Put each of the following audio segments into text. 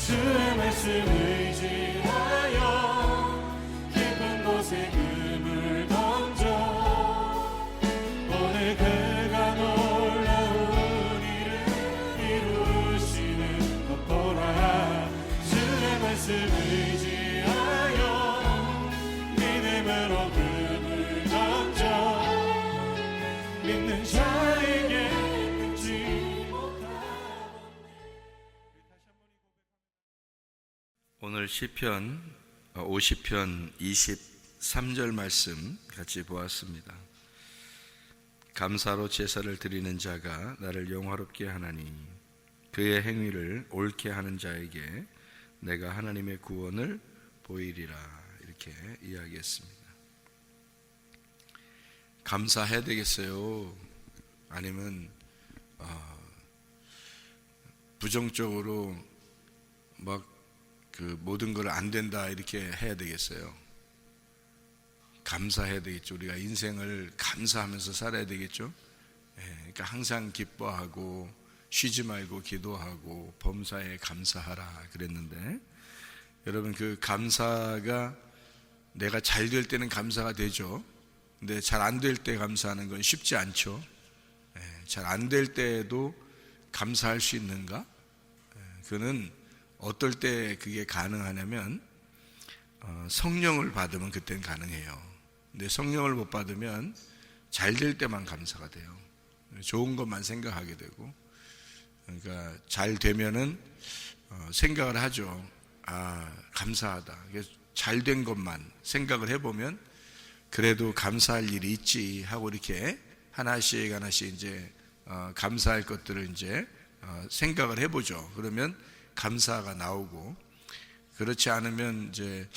주의 말씀 의지하여 깊은 곳에 금을 던져 오늘 그가 놀라운 일을 이루시는 것 보라. 주의 말씀 의지하여 믿음으로 금을 던져 믿는 자에게 끊지 못하네. 오늘 시편 50편 23절 말씀 같이 보았습니다. 감사로 제사를 드리는 자가 나를 영화롭게 하나니 그의 행위를 옳게 하는 자에게 내가 하나님의 구원을 보이리라. 이렇게 이야기했습니다. 감사해야 되겠어요? 아니면 부정적으로 막 그 모든 걸 안 된다 이렇게 해야 되겠어요? 감사해야 되겠죠. 우리가 인생을 감사하면서 살아야 되겠죠. 그러니까 항상 기뻐하고 쉬지 말고 기도하고 범사에 감사하라 그랬는데, 여러분 그 감사가 내가 잘 될 때는 감사가 되죠. 근데 잘 안 될 때 감사하는 건 쉽지 않죠. 잘 안 될 때에도 감사할 수 있는가? 그는 어떨 때 그게 가능하냐면 성령을 받으면 그때는 가능해요. 근데 성령을 못 받으면 잘 될 때만 감사가 돼요. 좋은 것만 생각하게 되고, 그러니까 잘 되면은 생각을 하죠. 아, 감사하다. 잘 된 것만 생각을 해보면 그래도 감사할 일이 있지 하고 이렇게 하나씩 하나씩 이제 감사할 것들을 이제 생각을 해보죠. 그러면 감사가 나오고, 그렇지 않으면 이제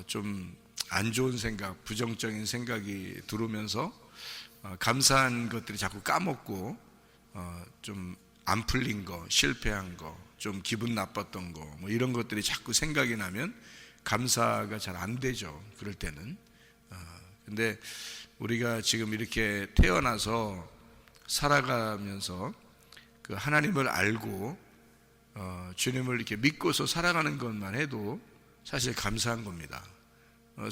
좀 안 좋은 생각, 부정적인 생각이 들어오면서 감사한 것들이 자꾸 까먹고 좀 안 풀린 거, 실패한 거, 좀 기분 나빴던 거, 뭐 이런 것들이 자꾸 생각이 나면 감사가 잘 안 되죠. 그럴 때는. 근데 우리가 지금 이렇게 태어나서 살아가면서 그 하나님을 알고 주님을 이렇게 믿고서 살아가는 것만 해도 사실 감사한 겁니다.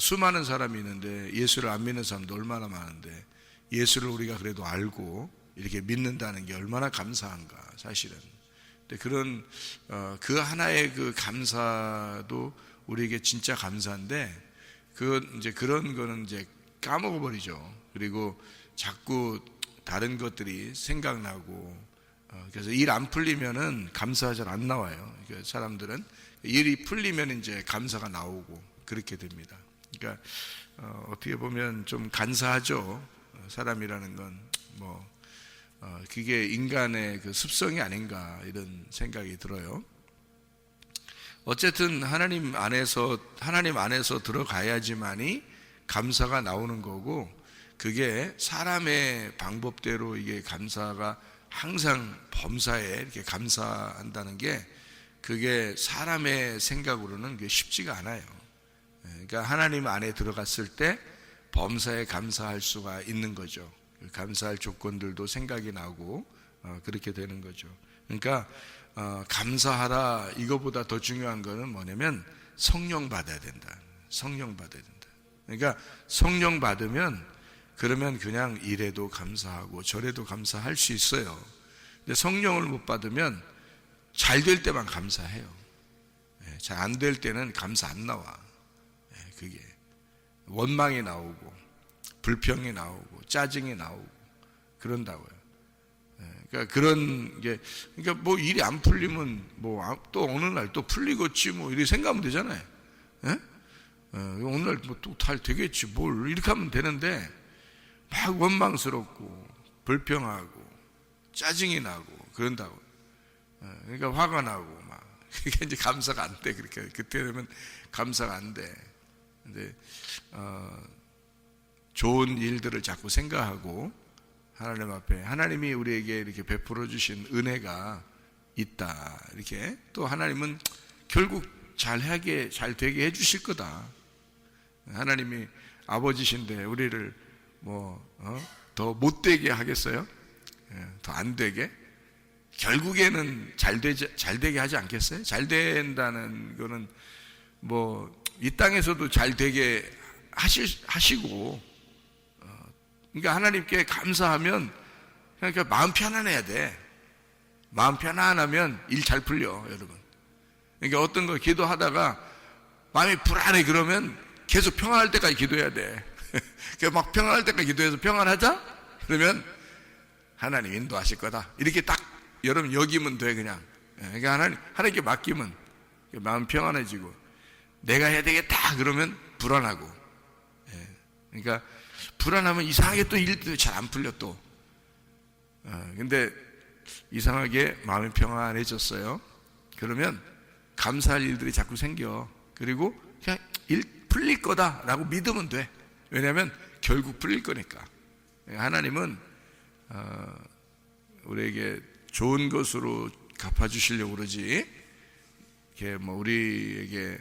수많은 사람이 있는데 예수를 안 믿는 사람도 얼마나 많은데, 예수를 우리가 그래도 알고 이렇게 믿는다는 게 얼마나 감사한가 사실은. 근데 그런 그 하나의 그 감사도 우리에게 진짜 감사한데, 이제 그런 거는 이제 까먹어 버리죠. 그리고 자꾸 다른 것들이 생각나고, 그래서 일 안 풀리면은 감사가 잘 안 나와요. 그러니까 사람들은 일이 풀리면 이제 감사가 나오고 그렇게 됩니다. 그러니까 어떻게 보면 좀 간사하죠. 사람이라는 건 그게 인간의 그 습성이 아닌가 이런 생각이 들어요. 어쨌든 하나님 안에서 들어가야지만이 감사가 나오는 거고, 그게 사람의 방법대로 이게 감사가 항상 범사에 이렇게 감사한다는 게, 그게 사람의 생각으로는 그게 쉽지가 않아요. 그러니까 하나님 안에 들어갔을 때 범사에 감사할 수가 있는 거죠. 감사할 조건들도 생각이 나고 그렇게 되는 거죠. 그러니까 감사하라, 이거보다 더 중요한 거는 뭐냐면 성령 받아야 된다. 성령 받아야 된다. 그러니까 성령 받으면 그러면 그냥 이래도 감사하고 저래도 감사할 수 있어요. 근데 성령을 못 받으면 잘 될 때만 감사해요. 잘 안 될 때는 감사 안 나와. 그게 원망이 나오고 불평이 나오고 짜증이 나오고 그런다고요. 그러니까 그런 게, 그러니까 뭐 일이 안 풀리면 뭐 또 어느 날 또 풀리겠지 뭐 이렇게 생각하면 되잖아요. 오늘 뭐 또 잘 되겠지 뭘 이렇게 하면 되는데, 막 원망스럽고 불평하고 짜증이 나고 그런다고. 그러니까 화가 나고 막 그게 이제 감사가 안 돼. 그렇게 그때 되면 감사가 안 돼. 근데 좋은 일들을 자꾸 생각하고 하나님 앞에, 하나님이 우리에게 이렇게 베풀어 주신 은혜가 있다, 이렇게 또 하나님은 결국 잘 되게 해주실 거다. 하나님이 아버지신데 우리를 더 못되게 하겠어요? 더 안 되게? 결국에는 잘 되게 하지 않겠어요? 잘 된다는 거는 뭐 이 땅에서도 잘 되게 하시고, 그러니까 하나님께 감사하면 그러니까 마음 편안해야 돼. 마음 편안하면 일 잘 풀려, 여러분. 그러니까 어떤 거 기도하다가 마음이 불안해 그러면 계속 평안할 때까지 기도해야 돼. 그러니까 막 평안할 때까지 기도해서 평안하자? 그러면 하나님 인도하실 거다. 이렇게 딱 여러분 여기면 돼, 그냥. 그러니까 하나님께 맡기면 마음 평안해지고, 내가 해야 되겠다 그러면 불안하고, 그러니까 불안하면 이상하게 또 일도 잘 안 풀려 또. 근데 이상하게 마음이 평안해졌어요. 그러면 감사할 일들이 자꾸 생겨. 그리고 그냥 일 풀릴 거다라고 믿으면 돼. 왜냐하면 결국 풀릴 거니까. 하나님은 우리에게 좋은 것으로 갚아주시려고 그러지, 이렇게 뭐 우리에게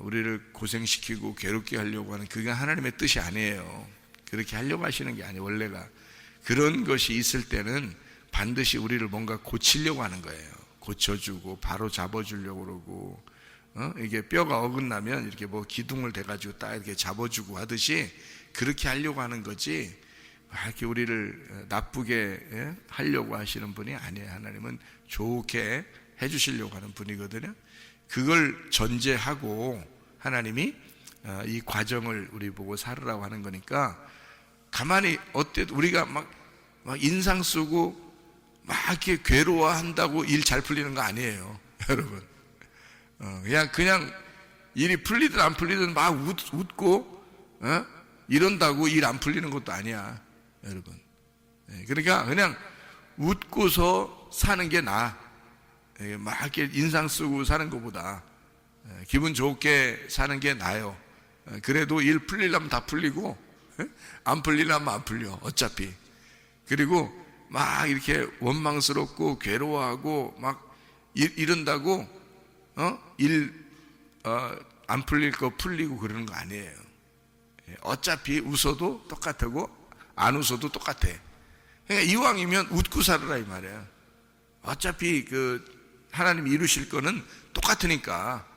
우리를 고생시키고 괴롭게 하려고 하는 그게 하나님의 뜻이 아니에요. 그렇게 하려고 하시는 게 아니에요. 원래가 그런 것이 있을 때는 반드시 우리를 뭔가 고치려고 하는 거예요. 고쳐주고 바로 잡아주려고 그러고, 이게 뼈가 어긋나면 이렇게 뭐 기둥을 대가지고 딱 이렇게 잡아주고 하듯이 그렇게 하려고 하는 거지, 이렇게 우리를 나쁘게 하려고 하시는 분이 아니에요. 하나님은 좋게 해주시려고 하는 분이거든요. 그걸 전제하고 하나님이 이 과정을 우리 보고 살으라고 하는 거니까, 가만히 어때도 우리가 막 인상 쓰고 막 이렇게 괴로워한다고 일 잘 풀리는 거 아니에요, 여러분. 그냥 일이 풀리든 안 풀리든 막 웃고 이런다고 일 안 풀리는 것도 아니야, 여러분. 그러니까 그냥 웃고서 사는 게 나아. 막 이렇게 인상 쓰고 사는 것보다 기분 좋게 사는 게 나아요. 그래도 일 풀리려면 다 풀리고, 안 풀리려면 안 풀려, 어차피. 그리고 막 이렇게 원망스럽고 괴로워하고 막 이런다고 일 안 풀릴 거 풀리고 그러는 거 아니에요. 어차피 웃어도 똑같고 안 웃어도 똑같아. 그러니까 이왕이면 웃고 살아라 이 말이야. 어차피 하나님이 이루실 거는 똑같으니까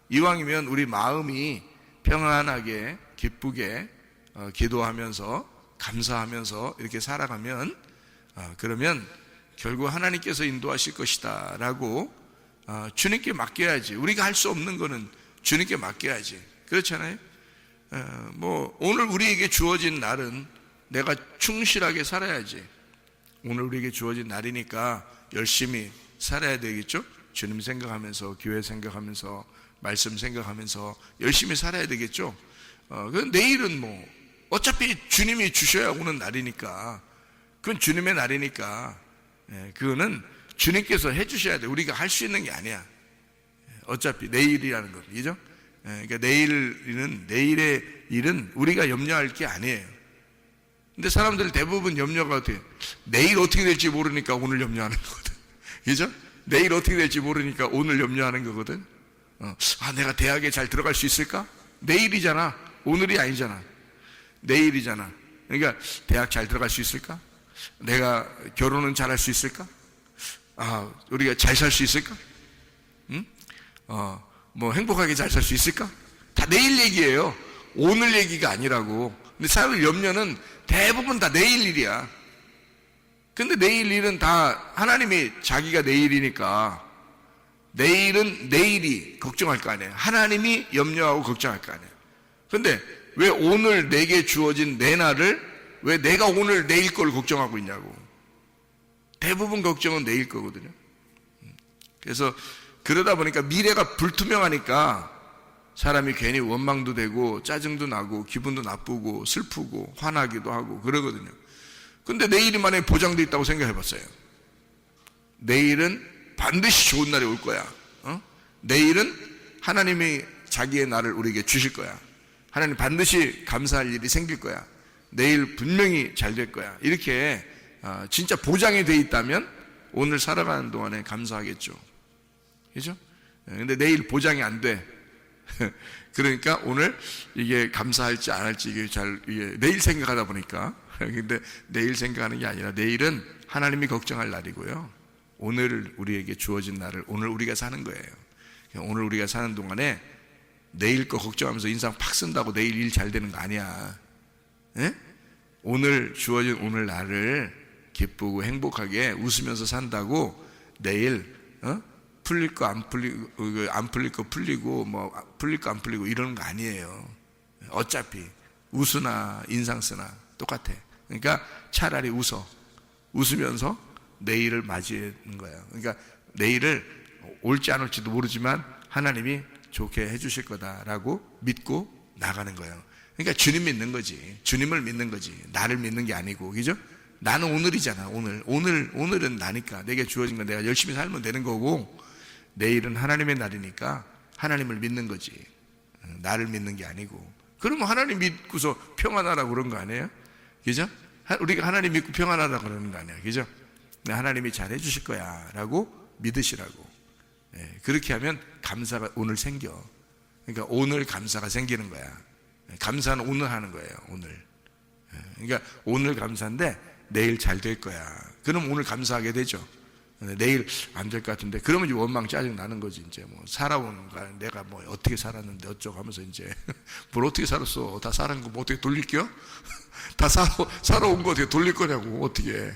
이왕이면 우리 마음이 평안하게 기쁘게 기도하면서 감사하면서 이렇게 살아가면, 그러면 결국 하나님께서 인도하실 것이다 라고 주님께 맡겨야지. 우리가 할 수 없는 거는 주님께 맡겨야지. 그렇잖아요. 뭐 오늘 우리에게 주어진 날은 내가 충실하게 살아야지. 오늘 우리에게 주어진 날이니까 열심히 살아야 되겠죠. 주님 생각하면서, 교회 생각하면서, 말씀 생각하면서 열심히 살아야 되겠죠. 내일은 뭐 어차피 주님이 주셔야 오는 날이니까, 그건 주님의 날이니까, 그거는 주님께서 해주셔야 돼. 우리가 할 수 있는 게 아니야. 어차피 내일이라는 것, 그죠? 그러니까 내일의 일은 우리가 염려할 게 아니에요. 근데 사람들 대부분 염려가 어떻게, 내일 어떻게 될지 모르니까 오늘 염려하는 거거든. 그죠? 내일 어떻게 될지 모르니까 오늘 염려하는 거거든. 내가 대학에 잘 들어갈 수 있을까? 내일이잖아. 오늘이 아니잖아. 내일이잖아. 그러니까 대학 잘 들어갈 수 있을까? 내가 결혼은 잘 할 수 있을까? 우리가 잘 살 수 있을까? 뭐 행복하게 잘 살 수 있을까? 다 내일 얘기예요. 오늘 얘기가 아니라고. 근데 사람들 염려는 대부분 다 내일 일이야. 근데 내일 일은 다 하나님이 자기가 내일이니까 내일은 내일이 걱정할 거 아니에요. 하나님이 염려하고 걱정할 거 아니에요. 근데 왜 오늘 내게 주어진 내 날을 왜 내가 오늘 내일 걸 걱정하고 있냐고. 대부분 걱정은 내일 거거든요. 그래서 그러다 보니까 미래가 불투명하니까 사람이 괜히 원망도 되고 짜증도 나고 기분도 나쁘고 슬프고 화나기도 하고 그러거든요. 근데 내일이 만약에 보장되어 있다고 생각해 봤어요. 내일은 반드시 좋은 날이 올 거야. 내일은 하나님이 자기의 날을 우리에게 주실 거야. 하나님 반드시 감사할 일이 생길 거야. 내일 분명히 잘 될 거야. 이렇게 진짜 보장이 되어 있다면 오늘 살아가는 동안에 감사하겠죠. 그죠? 근데 내일 보장이 안 돼. 그러니까 오늘 이게 감사할지 안 할지 이게 내일 생각하다 보니까. 근데 내일 생각하는 게 아니라 내일은 하나님이 걱정할 날이고요. 오늘 우리에게 주어진 날을 오늘 우리가 사는 거예요. 오늘 우리가 사는 동안에 내일 거 걱정하면서 인상 팍 쓴다고 내일 일 잘 되는 거 아니야. 예? 오늘 주어진 오늘 날을 기쁘고 행복하게 웃으면서 산다고 내일 풀릴 거 안 풀리고 안 풀릴 거 풀리고 뭐 풀릴 거 안 풀리고 이러는 거 아니에요. 어차피 웃으나 인상 쓰나 똑같아. 그러니까 차라리 웃으면서 내일을 맞이하는 거예요. 그러니까 내일을 올지 안 올지도 모르지만 하나님이 좋게 해주실 거다라고 믿고 나가는 거예요. 그러니까 주님 믿는 거지. 주님을 믿는 거지. 나를 믿는 게 아니고, 그죠? 나는 오늘이잖아. 오늘은 나니까 내게 주어진 건 내가 열심히 살면 되는 거고, 내일은 하나님의 날이니까 하나님을 믿는 거지. 나를 믿는 게 아니고. 그러면 하나님 믿고서 평안하라고 그런 거 아니에요? 그죠? 우리가 하나님 믿고 평안하라고 그러는 거 아니에요? 그죠? 하나님이 잘 해주실 거야 라고 믿으시라고. 그렇게 하면 감사가 오늘 생겨. 그러니까 오늘 감사가 생기는 거야. 감사는 오늘 하는 거예요. 오늘. 그러니까 오늘 감사인데 내일 잘 될 거야. 그럼 오늘 감사하게 되죠. 내일 안 될 것 같은데 그러면 이제 원망 짜증 나는 거지. 이제 뭐 살아오는 거야. 내가 뭐 어떻게 살았는데 어쩌고 하면서 이제 뭘 어떻게 살았어? 다 살은 거 뭐 어떻게 돌릴게요? 다 살아온 거 어떻게 돌릴 거냐고. 어떻게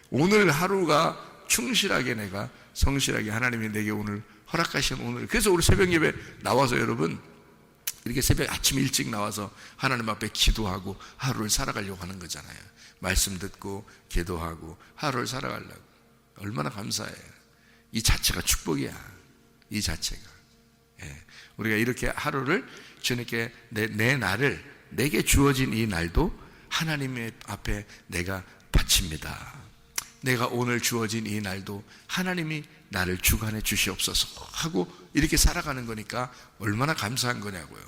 오늘 하루가 충실하게 내가 성실하게 하나님이 내게 오늘 허락하신 오늘. 그래서 우리 새벽 예배 나와서 여러분 이렇게 새벽 아침 일찍 나와서 하나님 앞에 기도하고 하루를 살아가려고 하는 거잖아요. 말씀 듣고 기도하고 하루를 살아가려고. 얼마나 감사해요. 이 자체가 축복이야. 이 자체가. 우리가 이렇게 하루를 주님께 내 날을 내게 주어진 이 날도 하나님의 앞에 내가 바칩니다. 내가 오늘 주어진 이 날도 하나님이 나를 주관해 주시옵소서 하고 이렇게 살아가는 거니까 얼마나 감사한 거냐고요.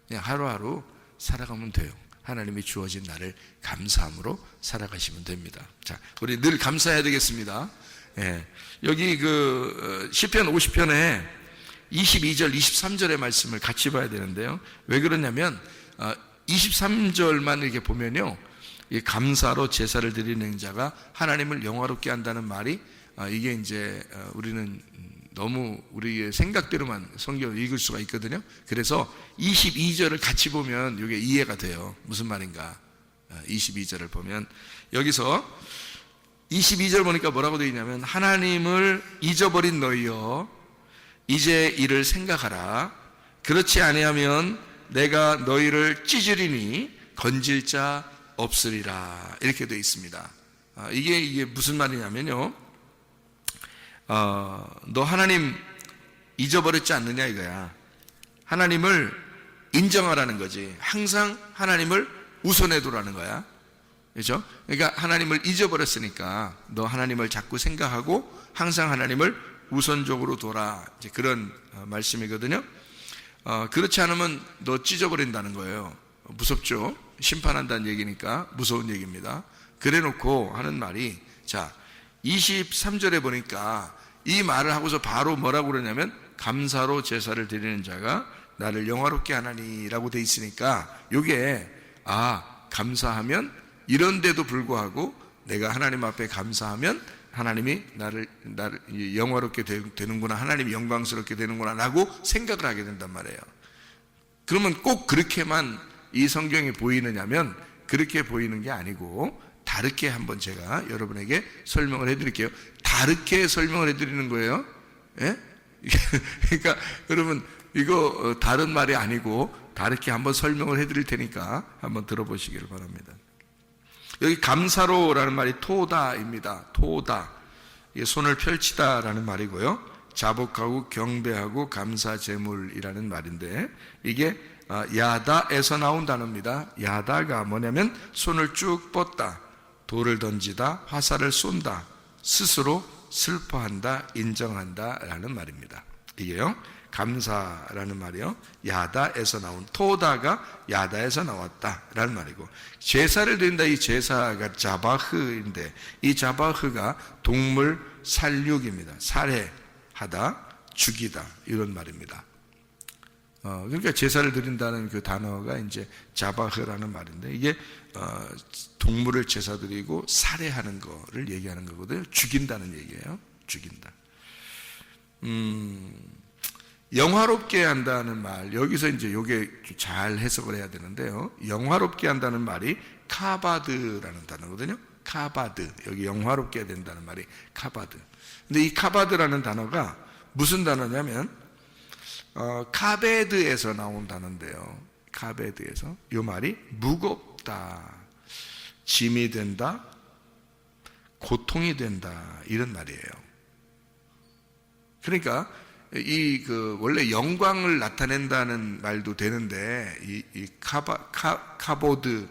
그냥 하루하루 살아가면 돼요. 하나님이 주어진 날을 감사함으로 살아가시면 됩니다. 자, 우리 늘 감사해야 되겠습니다. 여기 시편 50편에 22절, 23절의 말씀을 같이 봐야 되는데요. 왜 그러냐면 23절만 이렇게 보면요, 이 감사로 제사를 드리는 자가 하나님을 영화롭게 한다는 말이 이게 이제 우리는 너무 우리의 생각대로만 성경을 읽을 수가 있거든요. 그래서 22절을 같이 보면 이게 이해가 돼요. 무슨 말인가? 22절을 보면 여기서 22절 보니까 뭐라고 되어 있냐면 하나님을 잊어버린 너희여 이제 이를 생각하라. 그렇지 아니하면 내가 너희를 찢으리니 건질 자 없으리라. 이렇게 되어 있습니다. 이게 무슨 말이냐면요, 너 하나님 잊어버렸지 않느냐 이거야. 하나님을 인정하라는 거지. 항상 하나님을 우선해 두라는 거야. 그렇죠? 그러니까 하나님을 잊어버렸으니까 너 하나님을 자꾸 생각하고 항상 하나님을 우선적으로 둬라. 이제 그런 말씀이거든요. 그렇지 않으면 너 찢어버린다는 거예요. 무섭죠? 심판한다는 얘기니까 무서운 얘기입니다. 그래 놓고 하는 말이, 자 23절에 보니까 이 말을 하고서 바로 뭐라고 그러냐면 감사로 제사를 드리는 자가 나를 영화롭게 하나니라고 돼 있으니까 요게 감사하면 이런데도 불구하고 내가 하나님 앞에 감사하면 하나님이 나를 영화롭게 되는구나, 하나님이 영광스럽게 되는구나 라고 생각을 하게 된단 말이에요. 그러면 꼭 그렇게만 이 성경이 보이느냐면 그렇게 보이는 게 아니고 다르게 한번 제가 여러분에게 설명을 해드릴게요. 다르게 설명을 해드리는 거예요. 예? 그러니까 여러분 이거 다른 말이 아니고 다르게 한번 설명을 해드릴 테니까 한번 들어보시기를 바랍니다. 여기 감사로라는 말이 토다입니다. 토다. 이게 손을 펼치다라는 말이고요. 자복하고 경배하고 감사 제물이라는 말인데 이게 야다에서 나온 단어입니다. 야다가 뭐냐면 손을 쭉 뻗다, 돌을 던지다, 화살을 쏜다, 스스로 슬퍼한다, 인정한다 라는 말입니다. 이게요, 감사라는 말이요, 야다에서 나온, 토다가 야다에서 나왔다 라는 말이고, 제사를 드린다, 이 제사가 자바흐인데 이 자바흐가 동물 살육입니다. 살해하다, 죽이다 이런 말입니다. 그러니까 제사를 드린다는 그 단어가 이제 자바흐라는 말인데 이게 동물을 제사 드리고 살해하는 거를 얘기하는 거거든요. 죽인다는 얘기예요. 죽인다. 영화롭게 한다는 말, 여기서 이제 요게 잘 해석을 해야 되는데요. 영화롭게 한다는 말이 카바드라는 단어거든요. 카바드. 여기 영화롭게 해야 된다는 말이 카바드. 근데 이 카바드라는 단어가 무슨 단어냐면 카베드에서 나온 단어인데요. 카베드에서 이 말이 무겁다, 짐이 된다, 고통이 된다, 이런 말이에요. 그러니까 원래 영광을 나타낸다는 말도 되는데 이 카보드,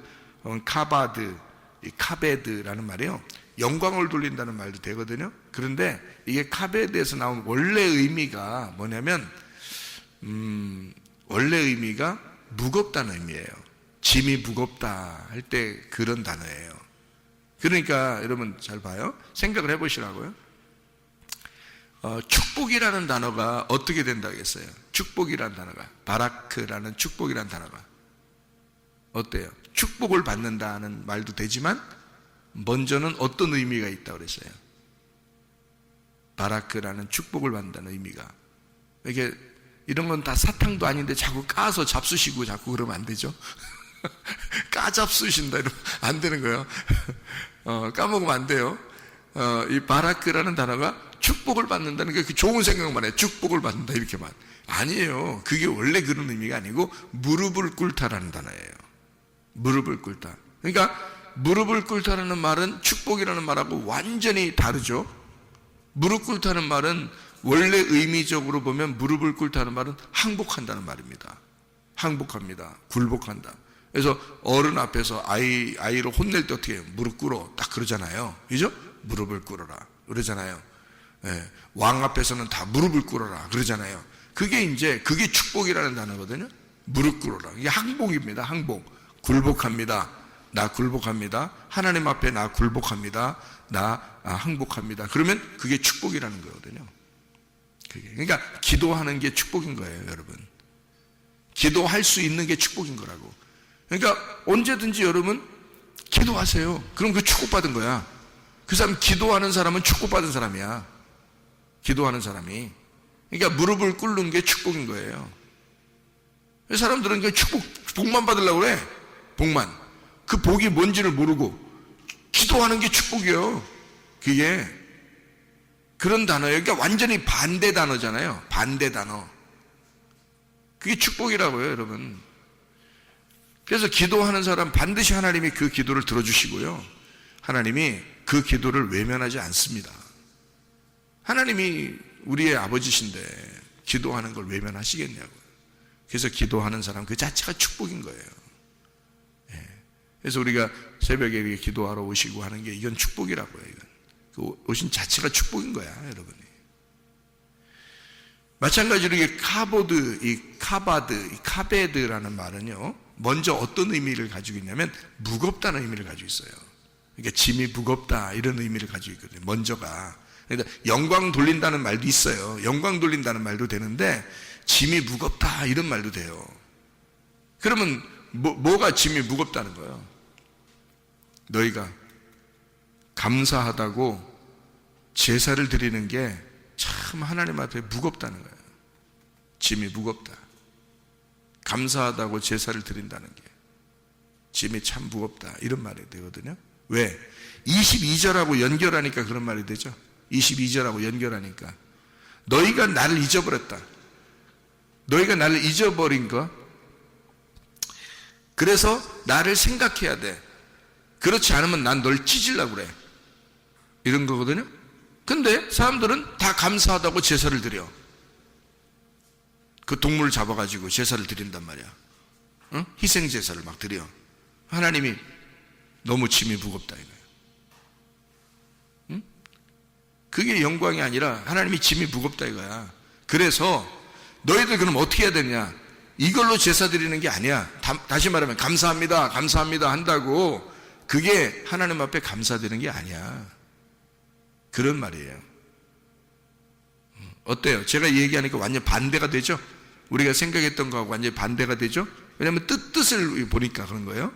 카바드, 이 카베드라는 말이요, 영광을 돌린다는 말도 되거든요. 그런데 이게 카베드에서 나온 원래 의미가 뭐냐면 원래 의미가 무겁다는 의미예요. 짐이 무겁다 할 때 그런 단어예요. 그러니까 여러분 잘 봐요. 생각을 해보시라고요. 축복이라는 단어가 어떻게 된다겠어요? 축복이라는 단어가, 바라크라는 축복이라는 단어가 어때요? 축복을 받는다는 말도 되지만 먼저는 어떤 의미가 있다고 그랬어요? 바라크라는 축복을 받는다는 의미가. 이게 이런 건 다 사탕도 아닌데 자꾸 까서 잡수시고 자꾸 그러면 안 되죠. 까잡수신다 이러면 안 되는 거예요. 까먹으면 안 돼요. 이 바라크라는 단어가 축복을 받는다는 게 좋은 생각만 해요. 축복을 받는다 이렇게만. 아니에요. 그게 원래 그런 의미가 아니고 무릎을 꿇다라는 단어예요. 무릎을 꿇다. 그러니까 무릎을 꿇다라는 말은 축복이라는 말하고 완전히 다르죠. 무릎 꿇다는 말은 원래 의미적으로 보면 무릎을 꿇다는 말은 항복한다는 말입니다. 항복합니다. 굴복한다. 그래서 어른 앞에서 아이를 혼낼 때 어떻게 해요? 무릎 꿇어. 딱 그러잖아요. 그죠? 무릎을 꿇어라. 그러잖아요. 예. 왕 앞에서는 다 무릎을 꿇어라. 그러잖아요. 그게 축복이라는 단어거든요. 무릎 꿇어라. 이게 항복입니다. 항복. 굴복합니다. 나 굴복합니다. 하나님 앞에 나 굴복합니다. 나 항복합니다. 그러면 그게 축복이라는 거거든요. 그러니까 기도하는 게 축복인 거예요, 여러분. 기도할 수 있는 게 축복인 거라고. 그러니까 언제든지 여러분 기도하세요. 그럼 그 축복받은 거야. 그 사람, 기도하는 사람은 축복받은 사람이야. 기도하는 사람이. 그러니까 무릎을 꿇는 게 축복인 거예요. 사람들은 그 복만 받으려고 그래. 복만. 그 복이 뭔지를 모르고 기도하는 게 축복이에요. 그게 그런 단어예요. 그러니까 완전히 반대 단어잖아요. 반대 단어. 그게 축복이라고요, 여러분. 그래서 기도하는 사람 반드시 하나님이 그 기도를 들어주시고요. 하나님이 그 기도를 외면하지 않습니다. 하나님이 우리의 아버지신데 기도하는 걸 외면하시겠냐고요. 그래서 기도하는 사람 그 자체가 축복인 거예요. 그래서 우리가 새벽에 이렇게 기도하러 오시고 하는 게 이건 축복이라고요. 이건. 그 오신 자체가 축복인 거야, 여러분이. 마찬가지로 이 카보드, 이 카바드, 이 카베드라는 말은요, 먼저 어떤 의미를 가지고 있냐면 무겁다는 의미를 가지고 있어요. 그러니까 짐이 무겁다 이런 의미를 가지고 있거든요. 먼저가. 그러니까 영광 돌린다는 말도 있어요. 영광 돌린다는 말도 되는데 짐이 무겁다 이런 말도 돼요. 그러면 뭐가 짐이 무겁다는 거예요? 너희가 감사하다고 제사를 드리는 게 참 하나님 앞에 무겁다는 거예요. 짐이 무겁다. 감사하다고 제사를 드린다는 게 짐이 참 무겁다 이런 말이 되거든요. 왜? 22절하고 연결하니까 그런 말이 되죠. 22절하고 연결하니까 너희가 나를 잊어버렸다. 너희가 나를 잊어버린 거, 그래서 나를 생각해야 돼. 그렇지 않으면 난 널 찢으려고 그래. 이런 거거든요. 근데 사람들은 다 감사하다고 제사를 드려. 그 동물을 잡아가지고 제사를 드린단 말이야. 응? 희생 제사를 막 드려. 하나님이 너무 짐이 무겁다 이거예요. 응? 그게 영광이 아니라 하나님이 짐이 무겁다 이거야. 그래서 너희들 그럼 어떻게 해야 되냐? 이걸로 제사 드리는 게 아니야. 다시 말하면 감사합니다, 감사합니다 한다고 그게 하나님 앞에 감사드리는 게 아니야. 그런 말이에요. 어때요? 제가 얘기하니까 완전 반대가 되죠? 우리가 생각했던 거하고 완전 반대가 되죠? 왜냐하면 뜻을 보니까 그런 거예요.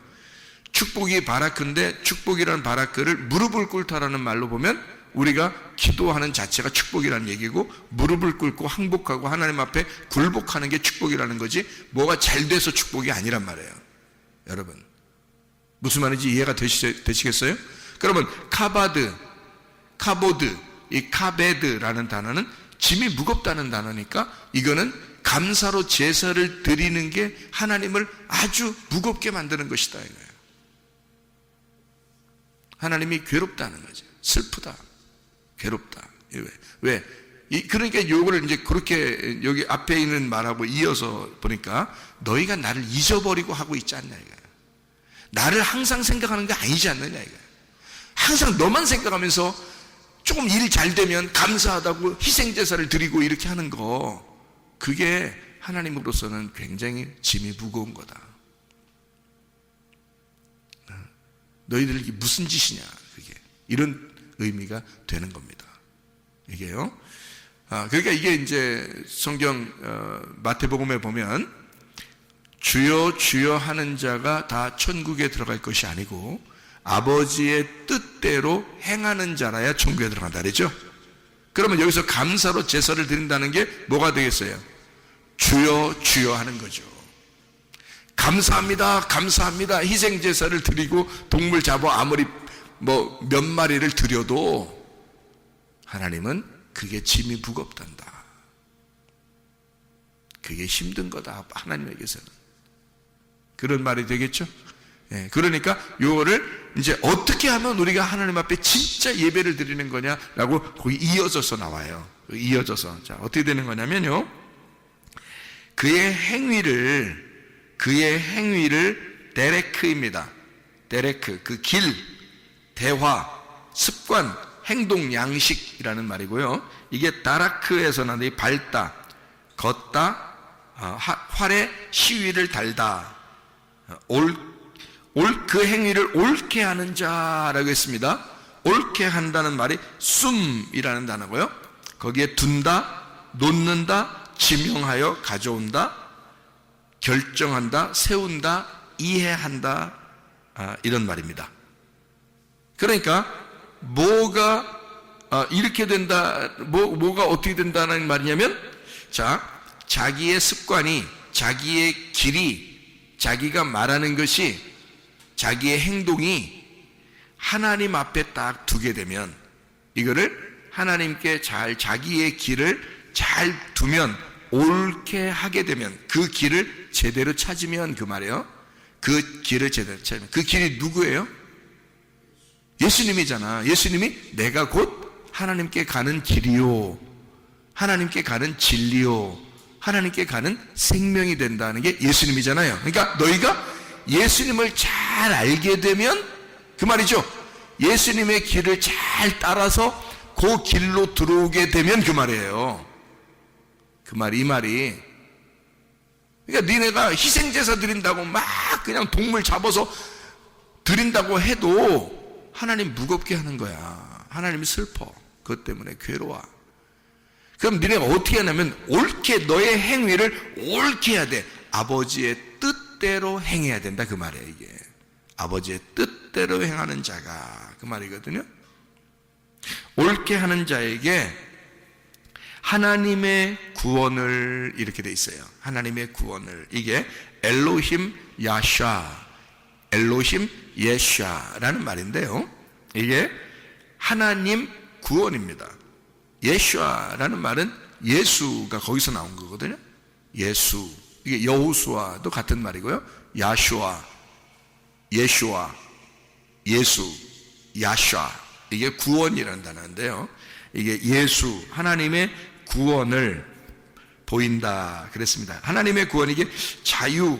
축복이 바라크인데 축복이라는 바라크를 무릎을 꿇다라는 말로 보면 우리가 기도하는 자체가 축복이라는 얘기고, 무릎을 꿇고 항복하고 하나님 앞에 굴복하는 게 축복이라는 거지, 뭐가 잘 돼서 축복이 아니란 말이에요. 여러분, 무슨 말인지 이해가 되시겠어요? 그러면 카보드, 이 카베드라는 단어는 짐이 무겁다는 단어니까, 이거는 감사로 제사를 드리는 게 하나님을 아주 무겁게 만드는 것이다 이거예요. 하나님이 괴롭다는 거죠. 슬프다, 괴롭다. 왜? 그러니까 요거를 이제 그렇게 여기 앞에 있는 말하고 이어서 보니까, 너희가 나를 잊어버리고 하고 있지 않냐 이거예요. 나를 항상 생각하는 게 아니지 않느냐 이거예요. 항상 너만 생각하면서 조금 일 잘 되면 감사하다고 희생제사를 드리고 이렇게 하는 거, 그게 하나님으로서는 굉장히 짐이 무거운 거다. 너희들 이게 무슨 짓이냐, 그게 이런 의미가 되는 겁니다. 이게요. 그러니까 이게 이제 성경 마태복음에 보면, 주여 주여 하는 자가 다 천국에 들어갈 것이 아니고 아버지의 뜻대로 행하는 자라야 천국에 들어간다 그랬죠. 그러면 여기서 감사로 제사를 드린다는 게 뭐가 되겠어요? 주여 주여 하는 거죠. 감사합니다, 감사합니다. 희생제사를 드리고 동물 잡아 아무리 뭐 몇 마리를 드려도 하나님은 그게 짐이 무겁단다. 그게 힘든 거다, 하나님에게서는. 그런 말이 되겠죠? 예, 그러니까 요거를 이제 어떻게 하면 우리가 하나님 앞에 진짜 예배를 드리는 거냐라고 거기 이어져서 나와요. 이어져서. 자, 어떻게 되는 거냐면요, 그의 행위를 데레크입니다. 데레크, 그 길, 대화, 습관, 행동, 양식이라는 말이고요. 이게 다라크에서 나는 이 밟다, 걷다, 활에 시위를 달다, 그 행위를 옳게 하는 자라고 했습니다. 옳게 한다는 말이 숨이라는 단어고요. 거기에 둔다, 놓는다, 지명하여 가져온다, 결정한다, 세운다, 이해한다, 이런 말입니다. 그러니까 뭐가 이렇게 된다, 뭐가 어떻게 된다는 말이냐면, 자, 자기의 습관이, 자기의 길이, 자기가 말하는 것이, 자기의 행동이 하나님 앞에 딱 두게 되면, 이거를 하나님께 자기의 길을 잘 두면, 옳게 하게 되면, 그 길을 제대로 찾으면, 그 말이에요. 그 길을 제대로 찾으면. 그 길이 누구예요? 예수님이잖아. 예수님이 내가 곧 하나님께 가는 길이요, 하나님께 가는 진리요, 하나님께 가는 생명이 된다는 게 예수님이잖아요. 그러니까 너희가 예수님을 잘 알게 되면, 그 말이죠. 예수님의 길을 잘 따라서 그 길로 들어오게 되면 그 말이에요. 그 말이, 이 말이. 그러니까 니네가 희생제사 드린다고 막 그냥 동물 잡아서 드린다고 해도 하나님 무겁게 하는 거야. 하나님이 슬퍼. 그것 때문에 괴로워. 그럼 니네가 어떻게 하냐면, 옳게, 너의 행위를 옳게 해야 돼. 아버지의 뜻대로 행해야 된다, 그 말이에요. 이게 아버지의 뜻대로 행하는 자가, 그 말이거든요. 옳게 하는 자에게 하나님의 구원을, 이렇게 돼 있어요. 하나님의 구원을. 이게 엘로힘 야샤, 엘로힘 예샤라는 말인데요, 이게 하나님 구원입니다. 예슈아라는 말은 예수가 거기서 나온 거거든요. 예수, 이게 여호수아도 같은 말이고요. 야슈아, 예슈아, 예수, 야샤, 이게 구원이라는 단어인데요, 이게 예수, 하나님의 구원을 보인다 그랬습니다. 하나님의 구원, 이게 자유,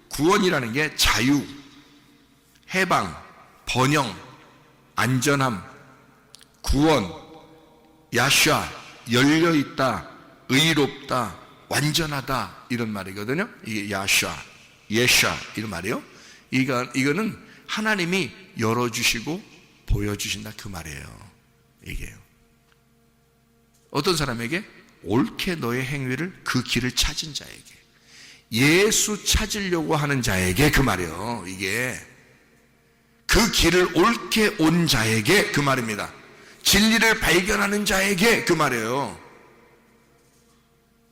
구원이라는 게 자유, 해방, 번영, 안전함, 구원, 야샤, 열려있다, 의롭다, 완전하다, 이런 말이거든요. 이게 야샤, 예샤, 이런 말이에요. 이거는 하나님이 열어주시고 보여주신다, 그 말이에요. 이게요. 어떤 사람에게? 옳게 너의 행위를, 그 길을 찾은 자에게, 예수 찾으려고 하는 자에게, 그 말이에요. 이게 그 길을 옳게 온 자에게, 그 말입니다. 진리를 발견하는 자에게 그 말이에요.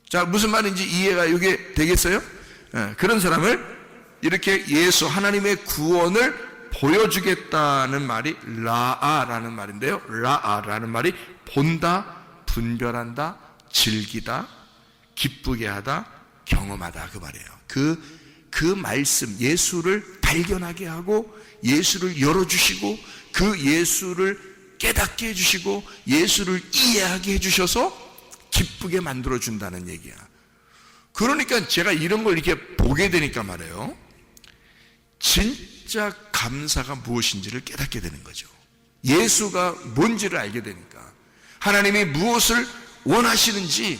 자, 무슨 말인지 이해가 이게 되겠어요? 그런 사람을 이렇게 예수 하나님의 구원을 보여주겠다는 말이 라아라는 말인데요. 라아라는 말이 본다, 분별한다, 즐기다, 기쁘게 하다, 경험하다 그 말이에요. 그 말씀, 예수를 발견하게 하고 예수를 열어주시고 그 예수를 깨닫게 해주시고 예수를 이해하게 해주셔서 기쁘게 만들어준다는 얘기야. 그러니까 제가 이런 걸 이렇게 보게 되니까 말이에요. 진짜 감사가 무엇인지를 깨닫게 되는 거죠. 예수가 뭔지를 알게 되니까. 하나님이 무엇을 원하시는지,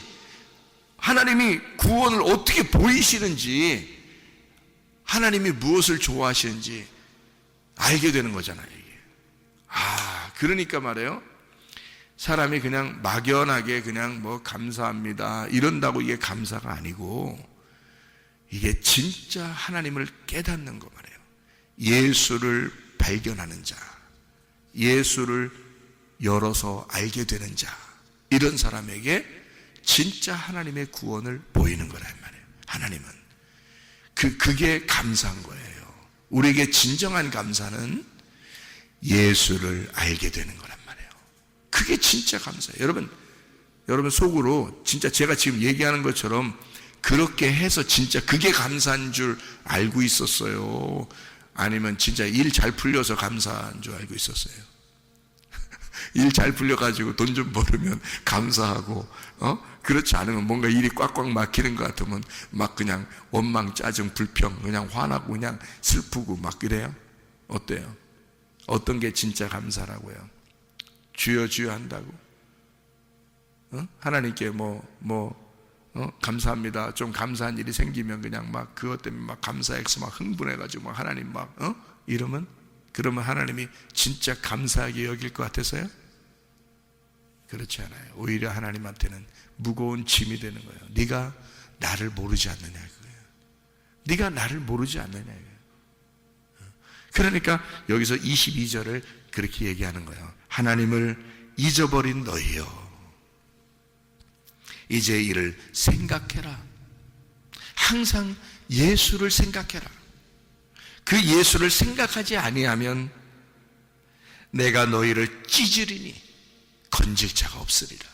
하나님이 구원을 어떻게 보이시는지, 하나님이 무엇을 좋아하시는지 알게 되는 거잖아요, 이게. 그러니까 말이에요. 사람이 그냥 막연하게 그냥 뭐 감사합니다 이런다고 이게 감사가 아니고, 이게 진짜 하나님을 깨닫는 거 말이에요. 예수를 발견하는 자, 예수를 열어서 알게 되는 자, 이런 사람에게 진짜 하나님의 구원을 보이는 거란 말이에요. 하나님은 그게 감사한 거예요. 우리에게 진정한 감사는 예수를 알게 되는 거란 말이에요. 그게 진짜 감사예요. 여러분 속으로 진짜 제가 지금 얘기하는 것처럼 그렇게 해서 진짜 그게 감사한 줄 알고 있었어요? 아니면 진짜 일 잘 풀려서 감사한 줄 알고 있었어요? 일 잘 풀려가지고 돈 좀 벌으면 감사하고, 그렇지 않으면 뭔가 일이 꽉꽉 막히는 것 같으면 막 그냥 원망, 짜증, 불평, 그냥 화나고 그냥 슬프고 막 그래요? 어때요? 어떤 게 진짜 감사라고요? 주여 주여 한다고? 하나님께 감사합니다. 좀 감사한 일이 생기면 그냥 막 그것 때문에 막 감사해서 막 흥분해가지고 막 하나님 막, 이러면? 그러면 하나님이 진짜 감사하게 여길 것 같아서요? 그렇지 않아요. 오히려 하나님한테는 무거운 짐이 되는 거예요. 네가 나를 모르지 않느냐 그거예요. 네가 나를 모르지 않느냐 이거예요. 그러니까 여기서 22절을 그렇게 얘기하는 거예요. 하나님을 잊어버린 너희여, 이제 이를 생각해라. 항상 예수를 생각해라. 그 예수를 생각하지 아니하면 내가 너희를 찢으리니 건질 자가 없으리라.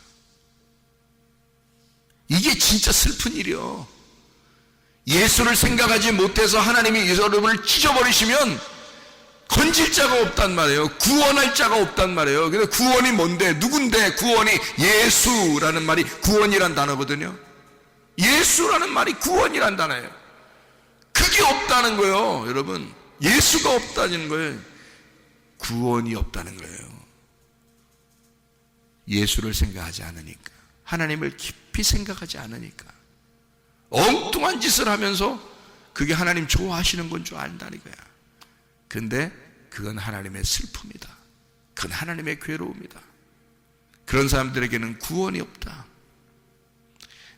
이게 진짜 슬픈 일이요. 예수를 생각하지 못해서 하나님이 여러분을 찢어버리시면 건질 자가 없단 말이에요. 구원할 자가 없단 말이에요. 근데 구원이 뭔데? 누군데? 구원이 예수라는 말이 구원이란 단어거든요. 예수라는 말이 구원이란 단어예요. 그게 없다는 거예요, 여러분. 예수가 없다는 거예요. 구원이 없다는 거예요. 예수를 생각하지 않으니까, 하나님을 깊이 생각하지 않으니까 엉뚱한 짓을 하면서 그게 하나님 좋아하시는 건 줄 안다는 거야. 근데 그건 하나님의 슬픔이다. 그건 하나님의 괴로움이다. 그런 사람들에게는 구원이 없다.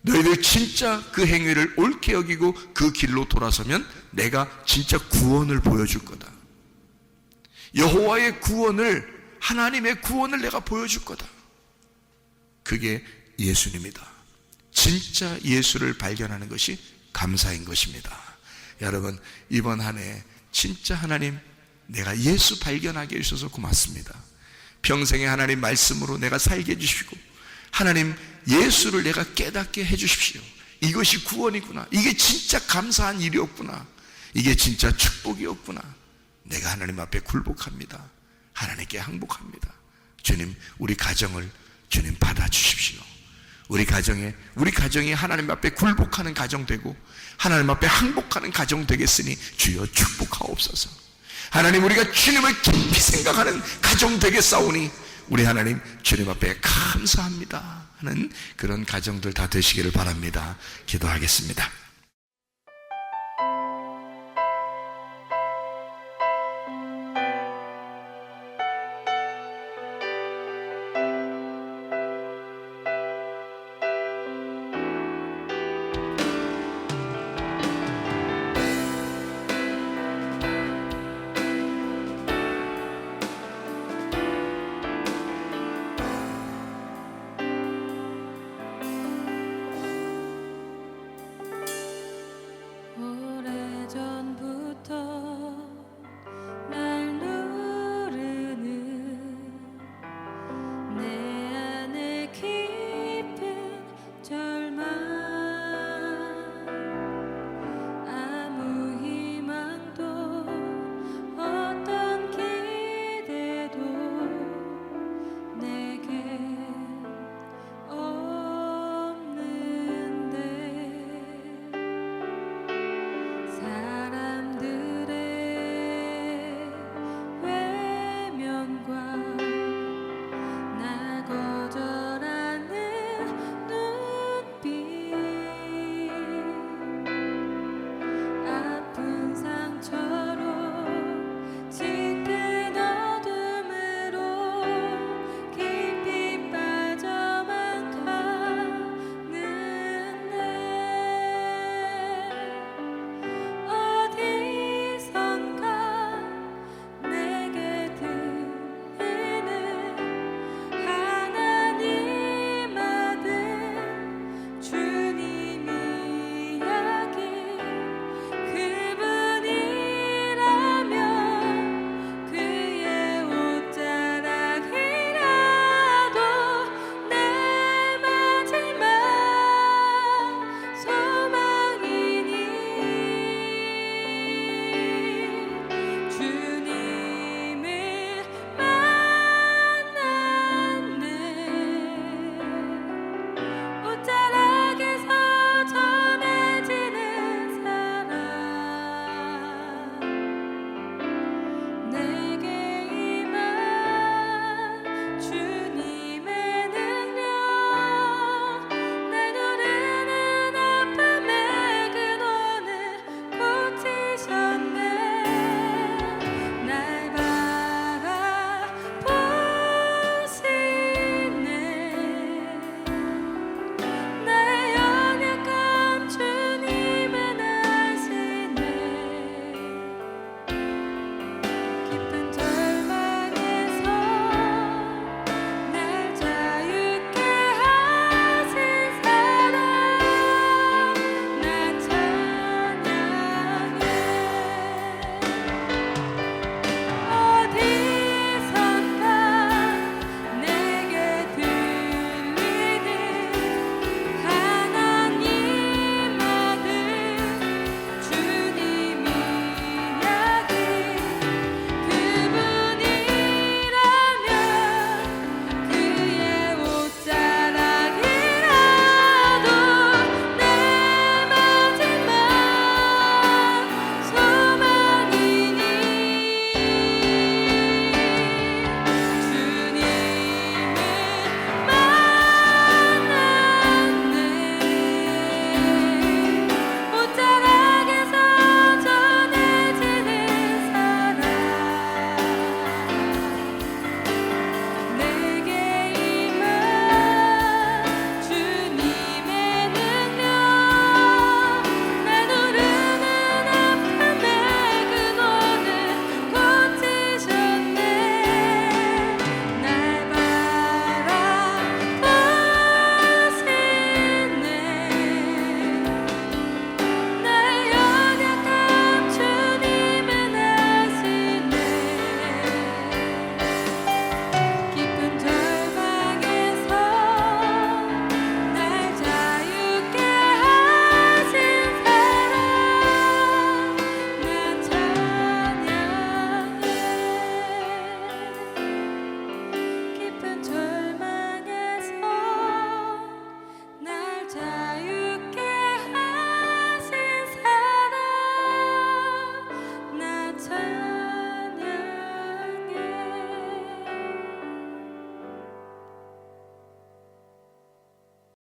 너희들 진짜 그 행위를 옳게 여기고 그 길로 돌아서면 내가 진짜 구원을 보여줄 거다. 여호와의 구원을, 하나님의 구원을 내가 보여줄 거다. 그게 예수님이다. 진짜 예수를 발견하는 것이 감사인 것입니다. 여러분, 이번 한 해 진짜 하나님, 내가 예수 발견하게 해주셔서 고맙습니다. 평생에 하나님 말씀으로 내가 살게 해주시고, 하나님 예수를 내가 깨닫게 해주십시오. 이것이 구원이구나. 이게 진짜 감사한 일이었구나. 이게 진짜 축복이었구나. 내가 하나님 앞에 굴복합니다. 하나님께 항복합니다. 주님, 우리 가정을 주님 받아주십시오. 우리 가정이 하나님 앞에 굴복하는 가정 되고 하나님 앞에 항복하는 가정 되겠으니 주여 축복하옵소서. 하나님, 우리가 주님을 깊이 생각하는 가정 되겠사오니 우리 하나님 주님 앞에 감사합니다 하는 그런 가정들 다 되시기를 바랍니다. 기도하겠습니다.